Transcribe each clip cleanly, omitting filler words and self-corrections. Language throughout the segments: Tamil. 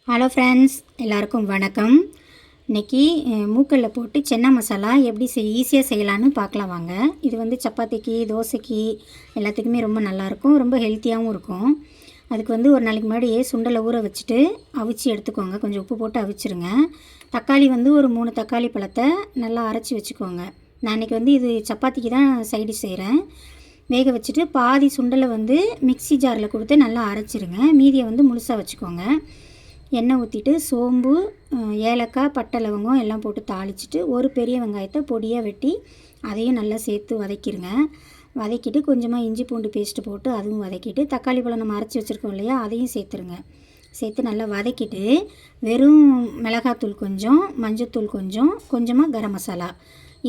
ஹலோ ஃப்ரெண்ட்ஸ், எல்லாருக்கும் வணக்கம். இன்றைக்கி மூக்கல்ல போட்டு சென்னா மசாலா எப்படி ஈஸியாக செய்யலான்னு பார்க்கலாம் வாங்க. இது வந்து சப்பாத்திக்கு, தோசைக்கு எல்லாத்துக்குமே ரொம்ப நல்லாயிருக்கும், ரொம்ப ஹெல்த்தியாகவும் இருக்கும். அதுக்கு வந்து ஒரு நாளைக்கு முன்னாடியே சுண்டலை ஊற வச்சுட்டு அவிச்சு எடுத்துக்கோங்க. கொஞ்சம் உப்பு போட்டு அவிச்சிருங்க. தக்காளி வந்து ஒரு 3 தக்காளி பழத்தை நல்லா அரைச்சி வச்சுக்கோங்க. நான் இன்றைக்கி வந்து இது சப்பாத்திக்கு தான் சைடு செய்கிறேன். வேக வச்சுட்டு பாதி சுண்டலை வந்து மிக்ஸி ஜாரில் கொடுத்து நல்லா அரைச்சிருங்க. மீதியை வந்து முழுசாக வச்சுக்கோங்க. எண்ணெய் ஊற்றிட்டு சோம்பு, ஏலக்காய், பட்டை, லவங்கம் எல்லாம் போட்டு தாளிச்சிட்டு ஒரு பெரிய வெங்காயத்தை பொடியாக வெட்டி அதையும் நல்லா சேர்த்து வதக்கிடுங்க. வதக்கிட்டு கொஞ்சமாக இஞ்சி பூண்டு பேஸ்ட்டு போட்டு அதுவும் வதக்கிட்டு தக்காளி பழம் நம்ம அரைச்சி வச்சுருக்கோம் இல்லையா, அதையும் சேர்த்துருங்க. சேர்த்து நல்லா வதக்கிட்டு வெறும் மிளகாத்தூள் கொஞ்சம், மஞ்சத்தூள் கொஞ்சம், கொஞ்சமாக கரம் மசாலா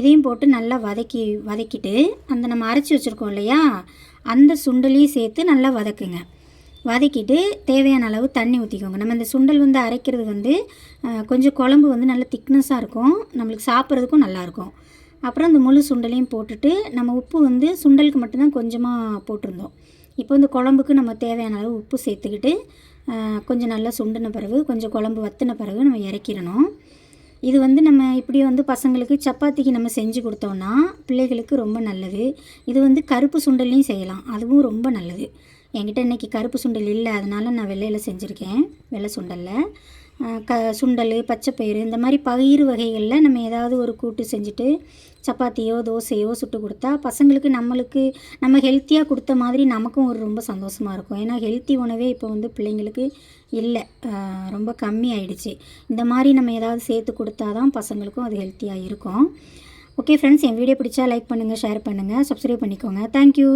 இதையும் போட்டு நல்லா வதக்கிட்டு அந்த நம்ம அரைச்சி வச்சுருக்கோம் இல்லையா, அந்த சுண்டலையும் சேர்த்து நல்லா வதக்குங்க. வதக்கிட்டு தேவையான அளவு தண்ணி ஊற்றிக்கோங்க. நம்ம இந்த சுண்டல் வந்து அரைக்கிறது வந்து கொஞ்சம் குழம்பு வந்து நல்ல திக்னஸாக இருக்கும், நம்மளுக்கு சாப்பிட்றதுக்கும் நல்லாயிருக்கும். அப்புறம் இந்த முழு சுண்டலையும் போட்டுட்டு நம்ம உப்பு வந்து சுண்டலுக்கு மட்டும்தான் கொஞ்சமாக போட்டிருந்தோம். இப்போ இந்த குழம்புக்கு நம்ம தேவையான அளவு உப்பு சேர்த்துக்கிட்டு கொஞ்சம் நல்லா சுண்டின பிறகு கொஞ்சம் குழம்பு வற்றின பிறகு நம்ம இறக்கிடணும். இது வந்து நம்ம இப்படி வந்து பசங்களுக்கு சப்பாத்திக்கு நம்ம செஞ்சு கொடுத்தோன்னா பிள்ளைகளுக்கு ரொம்ப நல்லது. இது வந்து கருப்பு சுண்டல்லையும் செய்யலாம், அதுவும் ரொம்ப நல்லது. என்கிட்ட இன்றைக்கி கருப்பு சுண்டல் இல்லை, அதனால் நான் வெள்ளையில் செஞ்சுருக்கேன். வெள்ளை சுண்டலில் சுண்டல், பச்சைப்பயிறு இந்த மாதிரி பயிறு வகைகளில் நம்ம ஏதாவது ஒரு கூட்டு செஞ்சுட்டு சப்பாத்தியோ தோசையோ சுட்டு கொடுத்தா பசங்களுக்கு நம்ம ஹெல்த்தியாக கொடுத்த மாதிரி நமக்கும் ஒரு ரொம்ப சந்தோஷமாக இருக்கும். ஏன்னா ஹெல்த்தி உணவே இப்போ வந்து பிள்ளைங்களுக்கு இல்லை, ரொம்ப கம்மி ஆயிடுச்சு. இந்த மாதிரி நம்ம ஏதாவது சேர்த்து கொடுத்தா தான் பசங்களுக்கும் அது ஹெல்த்தியாக இருக்கும். ஓகே ஃப்ரெண்ட்ஸ், என் வீடியோ பிடிச்சா லைக் பண்ணுங்கள், ஷேர் பண்ணுங்கள், சப்ஸ்கிரைப் பண்ணிக்கோங்க. தேங்க்யூ.